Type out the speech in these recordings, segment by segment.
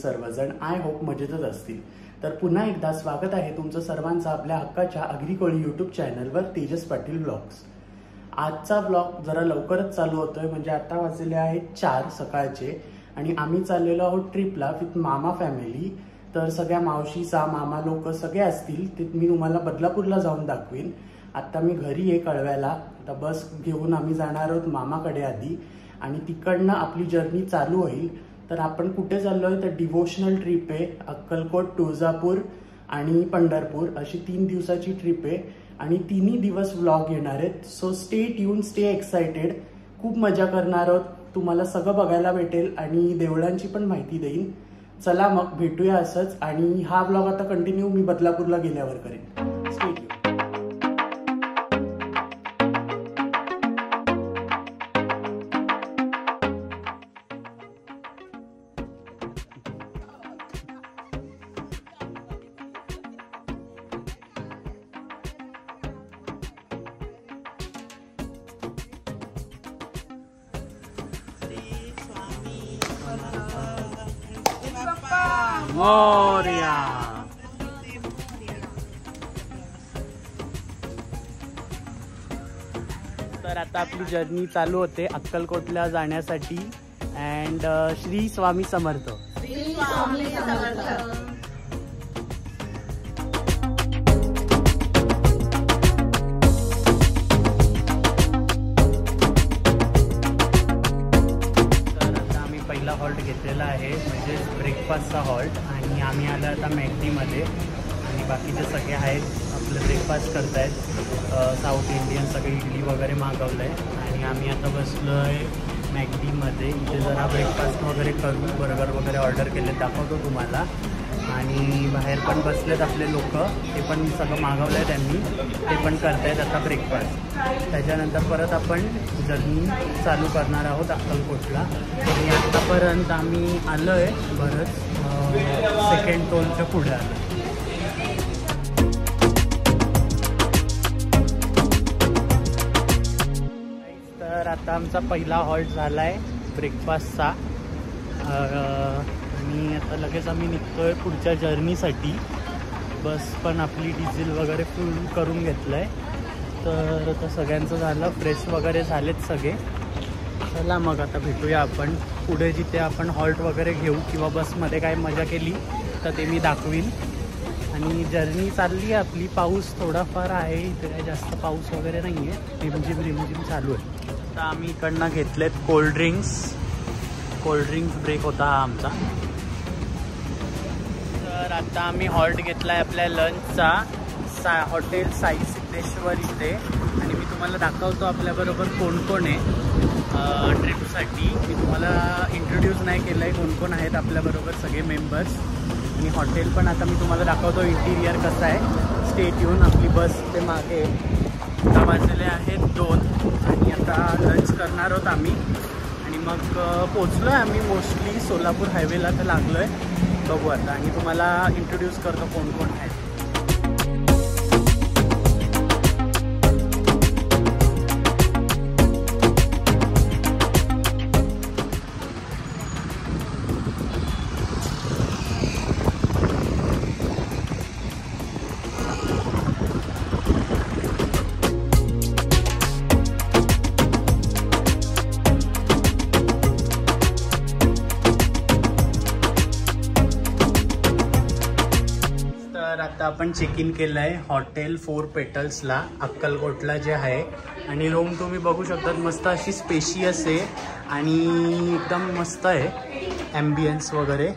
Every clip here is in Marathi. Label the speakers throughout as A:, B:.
A: सर्वजण. आय होप मजेतच असतील. तर पुन्हा एकदा स्वागत आहे तुमचं सर्वांचं आपल्या हक्काच्या अग्रिकोळी यूट्यूब चॅनलवर तेजस पाटील व्लॉग्स. आजचा व्लॉग जरा लवकरच चालू होतोय, म्हणजे आता वाजले आहेत 4 सकाळचे आणि आम्ही चाललेलो आहोत ट्रिपला विथ मामा फॅमिली. तर सगळ्या मावशीचा मामा लोक सगळे असतील ते मी तुम्हाला बदलापूरला जाऊन दाखवीन. आता मी घरी आहे कळव्याला. आता बस घेऊन आम्ही जाणार आहोत मामाकडे आधी आणि तिकडनं आपली जर्नी चालू होईल. तर आपण कुठे चाललोय तर डिवोशनल ट्रिप आहे. अक्कलकोट, तुळजापूर आणि पंढरपूर अशी 3 दिवसाची ट्रिप आहे आणि 3 दिवस व्लॉग येणार आहेत. So stay tune, stay excited. खूप मजा करणार आहोत. तुम्हाला सगळं बघायला भेटेल आणि देवळांची पण माहिती देईन. चला मग भेटूया असंच. आणि हा व्लॉग आता कंटिन्यू मी बदलापूरला गेल्यावर करेन. Stay tune. मोरया. तर आता आपली जर्नी चालू होते अक्कलकोटला जाण्यासाठी. अँड श्री स्वामी समर्थ.
B: श्री स्वामी समर्थ.
A: हॉल्ट घेतलेला आहे, म्हणजे ब्रेकफास्टचा हॉल्ट. आणि आम्ही आलो आता मॅगडीमध्ये आणि बाकीचे सगळे आहेत आपलं ब्रेकफास्ट करतायत. साऊथ इंडियन सगळे इडली वगैरे मागवलं आहे आणि आम्ही आता बसलो आहे मॅगडीमध्ये. इथे जरा ब्रेकफास्ट वगैरे करू. बर्गर वगैरे ऑर्डर केले, दाखवतो तुम्हाला. आणि बाहेर पण बसलेत आपले लोक, ते पण सगळं मागवलं आहे त्यांनी, ते पण करतायत आता ब्रेकफास्ट. त्याच्यानंतर परत आपण जर्नी चालू करणार आहोत अक्कलकोटला. आणि आत्तापर्यंत आम्ही आलो आहे बरंच, सेकंड टोलच्या पुढे आलो. तर आता आमचा पहिला हॉल्ट झाला आहे ब्रेकफास्टचा आणि आता लगेच आम्ही निघतोय पुढच्या जर्नीसाठी. बस पण आपली डिझेल वगैरे फुल करून घेतलं आहे. तर आता सगळ्यांचं झालं, फ्रेश वगैरे झालेत सगळे. चला मग आता भेटूया आपण पुढे, जिथे आपण हॉल्ट वगैरे घेऊ किंवा बसमध्ये काय मजा केली तर ते मी दाखवीन. आणि जर्नी चालली आहे आपली. पाऊस थोडाफार आहे इथे, काही जास्त पाऊस वगैरे नाही आहे, रिमझिम चालू आहे. आता आम्ही इकडनं घेतलेत कोल्ड्रिंक्स ब्रेक होता हा आमचा. तर आता आम्ही हॉल्ट घेतला आहे आपल्या लंचचा हॉटेल साई सिद्धेश्वर इथे. आणि मी तुम्हाला दाखवतो आपल्याबरोबर कोण कोण आहे ट्रिपसाठी. मी तुम्हाला इंट्रोड्यूस नाही केलं आहे कोण कोण आहेत आपल्याबरोबर, सगळे मेंबर्स. आणि हॉटेल पण आता मी तुम्हाला दाखवतो इंटिरियर कसं आहे. Stay tune. आपली बस ते मागे. आता वाजलेले आहेत 2 आणि आता लंच करणार आहोत आम्ही. आणि मग पोचलो आहे आम्ही मोस्टली सोलापूर हायवेला तर लागलो आहे. बघू आता आणि तुम्हाला इंट्रोड्यूस करतो कोण कोण आहेत. तर आता आपण चेक इन केलं आहे हॉटेल 4 पेटल्सला अक्कलकोटला जे आहे. आणि रूम तुम्ही बघू शकता, मस्त अशी स्पेशियस आहे आणि एकदम मस्त आहे. ॲम्बियन्स वगैरे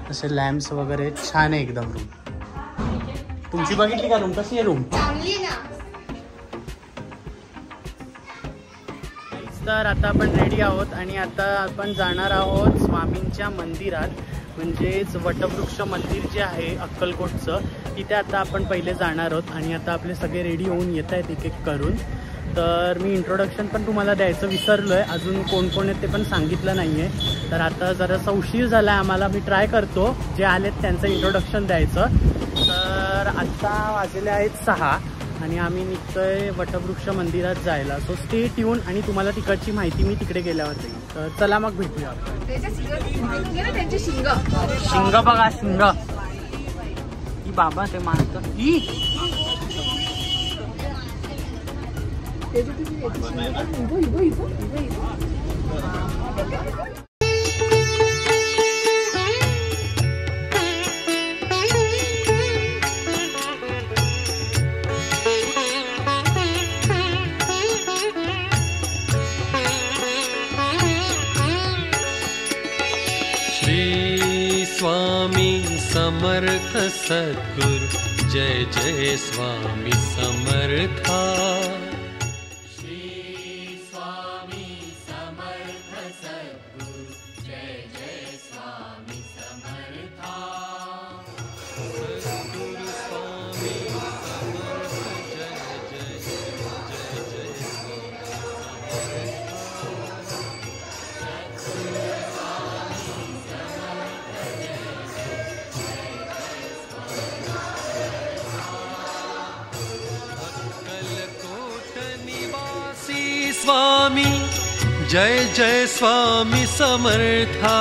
A: असे लॅम्प्स वगैरे छान आहे एकदम रूम. तुमची बघितली का रूम? कशी आहे रूम? तर आता आपण रेडी आहोत आणि आता आपण जाणार आहोत स्वामींच्या मंदिरात, म्हणजेच वटवृक्ष मंदिर जे आहे अक्कलकोटचं, तिथे आता आपण पहिले जाणार आहोत. आणि आता आपले सगळे रेडी होऊन येत आहेत एक एक करून. तर मी इंट्रोडक्शन पण तुम्हाला द्यायचं विसरलो आहे, अजून कोण कोण आहेत ते पण सांगितलं नाही आहे. तर आता जरासा उशीर झाला आहे आम्हाला. मी ट्राय करतो जे आलेत त्यांचं इंट्रोडक्शन द्यायचं. तर आत्ता वाजले आहेत 6 आणि आम्ही निघतोय वटवृक्ष मंदिरात जायला. सो स्टे ट्यून आणि तुम्हाला तिकडची माहिती मी तिकडे गेल्यावर देईन. तर चला मग भेटूया आपण. शिंग बघा, शिंग ही बाबा ते मानत ही
C: स्वामी समर्थ सद्गुरु जय जय स्वामी समर्था. श्री स्वामी समर्थ सद्गुरु जय जय स्वामी समर्था. सद्गुरु स्वामी समर्थ जय जय जय जय स्वामी स्वामी जय जय स्वामी समर्था.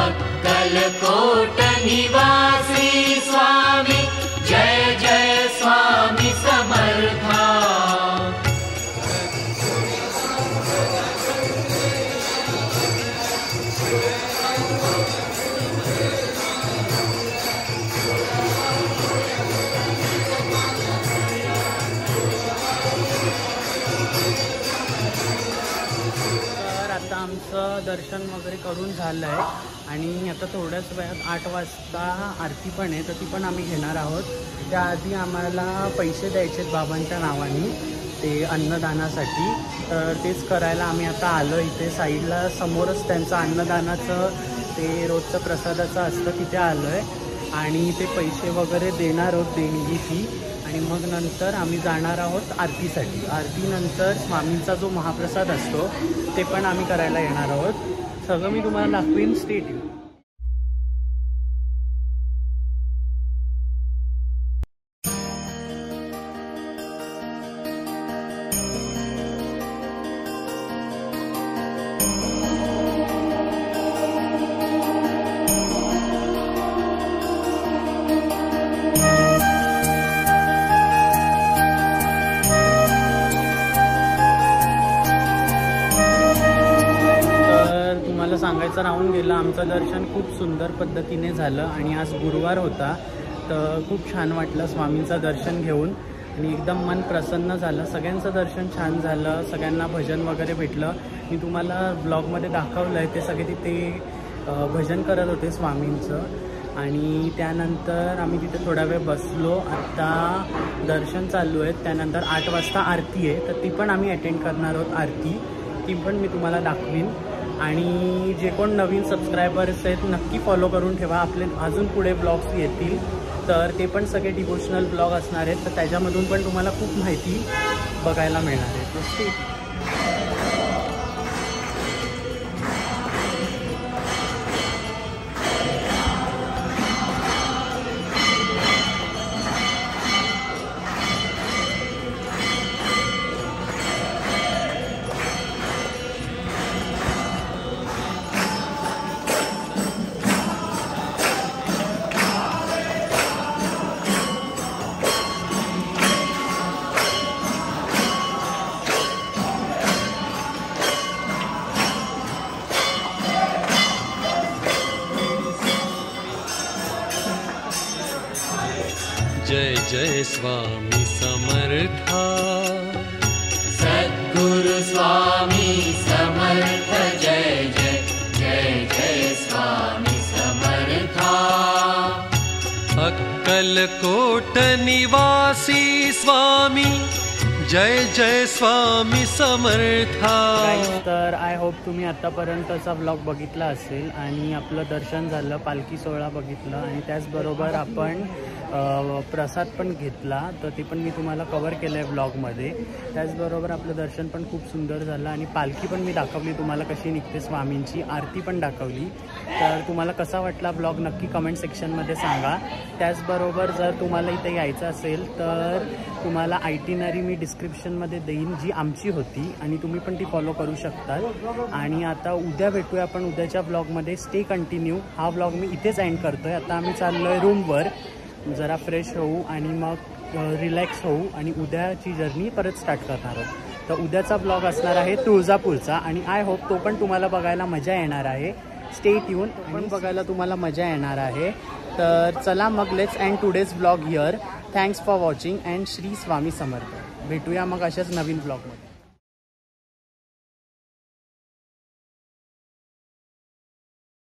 C: अक्कलकोट निवासी स्वामी जय जय स्वामी समर्था.
A: आमचं दर्शन वगैरे करून झालं आहे आणि आता थोड्याच वेळात 8 वाजता आरती पण आहे, तर ती पण आम्ही घेणार आहोत. त्याआधी आम्हाला पैसे द्यायचे आहेत बाबांच्या नावाने ते अन्नदानासाठी, तर तेच करायला आम्ही आता आलो. इथे साईडला समोरच त्यांचं अन्नदानाचं ते रोजचं प्रसादाचं असतं, तिथे आलो आहे आणि ते पैसे वगैरे देणार आहोत, देणगी ती. आणि मग नंतर आम्ही जाणार आहोत आरतीसाठी. आरतीनंतर स्वामींचा जो महाप्रसाद असतो ते पण आम्ही करायला येणार आहोत. सगळं मी तुम्हाला दाखवीन. Stay tune. सांगायचं राहून गेलं, आमचं दर्शन खूप सुंदर पद्धतीने झालं आणि आज गुरुवार होता, तर खूप छान वाटलं स्वामींचं दर्शन घेऊन आणि एकदम मन प्रसन्न झालं. सगळ्यांचं दर्शन छान झालं, सगळ्यांना भजन वगैरे भेटलं. मी तुम्हाला ब्लॉगमध्ये दाखवलं आहे, ते सगळे तिथे भजन करत होते स्वामींचं. आणि त्यानंतर आम्ही तिथे थोडा वेळ बसलो. आता दर्शन चालू आहे. त्यानंतर 8 वाजता आरती आहे, तर ती पण आम्ही अटेंड करणार आहोत. आरती ती पण मी तुम्हाला दाखवीन. आणि जे कोण नवीन सबस्क्रायबर्स आहेत नक्की फॉलो करून ठेवा. आपले अजून पुढे ब्लॉग्स येतील, तर ते पण सगळे डिवोशनल ब्लॉग असणार आहेत, तर त्याच्यामधून पण तुम्हाला खूप माहिती बघायला मिळणार आहे.
C: जय जय स्वामी समर्था.
D: सद्गुरु स्वामी समर्थ जय जय जय जय स्वामी समर्था.
C: अक्कलकोट निवासी स्वामी जय जय स्वामी समर्था.
A: तर आय होप तुम्ही आतापर्यंतचा व्लॉग बघितला असेल आणि आपलं दर्शन झालं, पालखी सोहळा बघितलं आणि त्याचबरोबर आपण प्रसाद पण घेतला, तर ते पण मी तुम्हाला कवर केलं आहे व्लॉगमध्ये. त्याचबरोबर आपलं दर्शन पण खूप सुंदर झालं आणि पालखी पण मी दाखवली तुम्हाला कशी निघते स्वामींची, आरती पण दाखवली. तर तुम्हाला कसा वाटला व्लॉग नक्की कमेंट सेक्शनमध्ये सांगा. त्याचबरोबर जर तुम्हाला इथे यायचं असेल तर तुम्हाला आयटिनरी मी डिस्क्रिप्शनमध्ये देईन जी आमची होती आणि तुम्ही पण ती फॉलो करू शकतात. आणि आता उद्या भेटूया आपण उद्याच्या व्लॉगमध्ये. Stay continue. हा व्लॉग मी इथेच एंड करतो आहे. आता आम्ही चाललो आहे रूमवर, जरा फ्रेश होऊ आणि मग रिलॅक्स होऊ आणि उद्याची जर्नी परत स्टार्ट करणार आहोत. तर उद्याचा व्लॉग असणार आहे तुळजापूरचा आणि आय होप तो पण तुम्हाला बघायला मजा येणार आहे. Stay tune. पण बघायला तुम्हाला मजा येणार आहे. तर चला मग let's end today's vlog here. Thanks for watching and Shri Swami Samarth. भेटूया मग अशाच नवीन व्लॉगमध्ये.